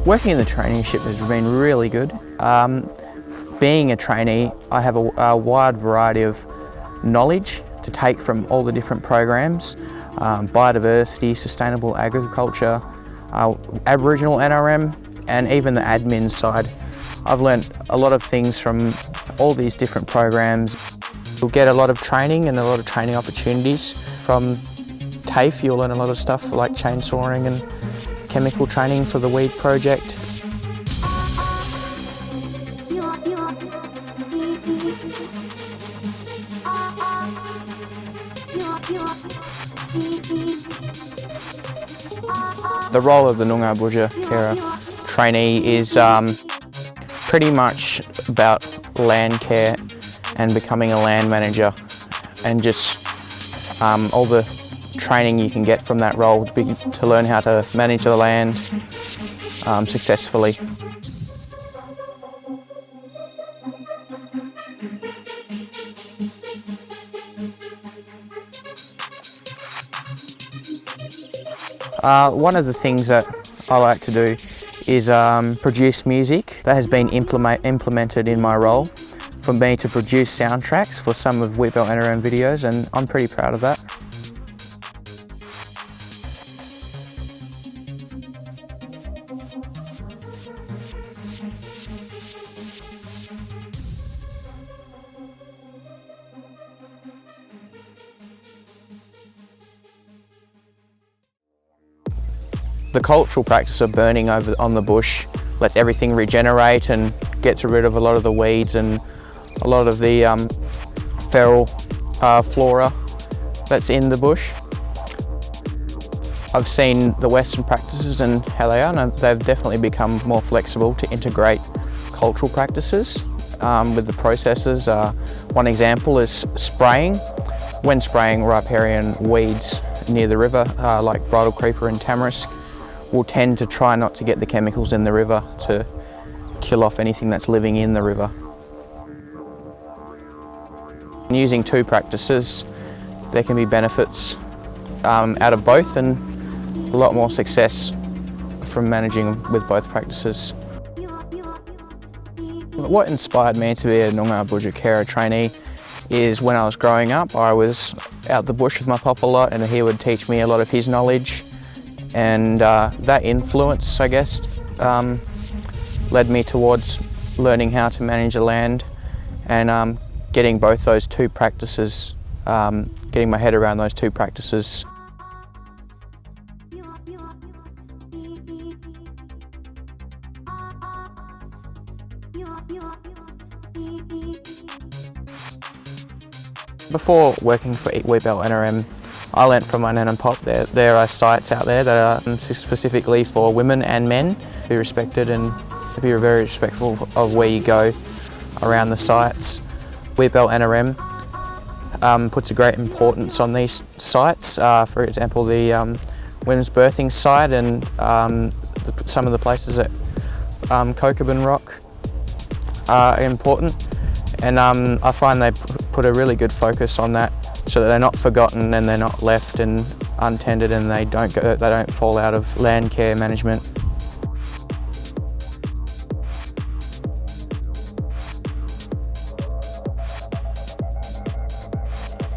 Working in the traineeship has been really good. Being a trainee, I have a wide variety of knowledge to take from all the different programs, biodiversity, sustainable agriculture, Aboriginal NRM, and even the admin side. I've learnt a lot of things from all these different programs. You'll get a lot of training and a lot of training opportunities. From TAFE, you'll learn a lot of stuff like chainsawing and chemical training for the weed project. The role of the Noongar Budjer carer trainee is pretty much about land care and becoming a land manager, and just all the training you can get from that role to learn how to manage the land successfully. One of the things that I like to do is produce music. That has been implemented in my role, for me to produce soundtracks for some of Wheatbelt NRM videos, and I'm pretty proud of that. The cultural practice of burning on the bush lets everything regenerate and gets rid of a lot of the weeds and a lot of the feral flora that's in the bush. I've seen the Western practices and how they are, and they've definitely become more flexible to integrate cultural practices with the processes. One example is spraying. When spraying riparian weeds near the river, like bridal creeper and tamarisk, we'll tend to try not to get the chemicals in the river to kill off anything that's living in the river. Using two practices, there can be benefits out of both, and a lot more success from managing with both practices. What inspired me to be a Noongar Budjer carer trainee is when I was growing up, I was out the bush with my pop a lot, and he would teach me a lot of his knowledge. And that influence, I guess, led me towards learning how to manage the land, and getting both those two practices, getting my head around those two practices. Before working for Wheatbelt NRM, I learnt from my nan and pop there are sites out there that are specifically for women and men to be respected and to be very respectful of where you go around the sites. Wheatbelt NRM puts a great importance on these sites. For example, the women's birthing site and some of the places at Kokobin Rock are important, and I find they put a really good focus on that, so that they're not forgotten and they're not left and untended, and they don't fall out of land care management.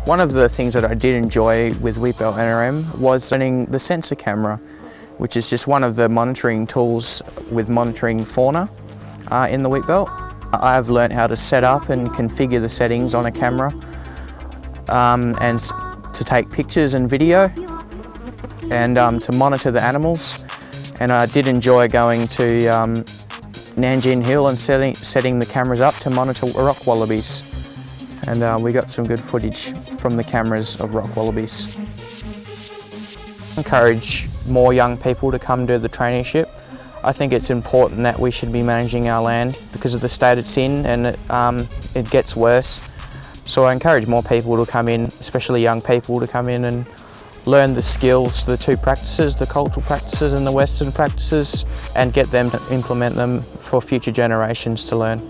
One of the things that I did enjoy with Wheatbelt NRM was learning the sensor camera, which is just one of the monitoring tools with monitoring fauna in the Wheatbelt. I've learnt how to set up and configure the settings on a camera, and to take pictures and video, and to monitor the animals. And I did enjoy going to Nanjin Hill and setting the cameras up to monitor rock wallabies. And we got some good footage from the cameras of rock wallabies. Encourage more young people to come do the traineeship. I think it's important that we should be managing our land because of the state it's in, and it gets worse. So I encourage more people to come in, especially young people, to come in and learn the skills, the two practices, the cultural practices and the Western practices, and get them to implement them for future generations to learn.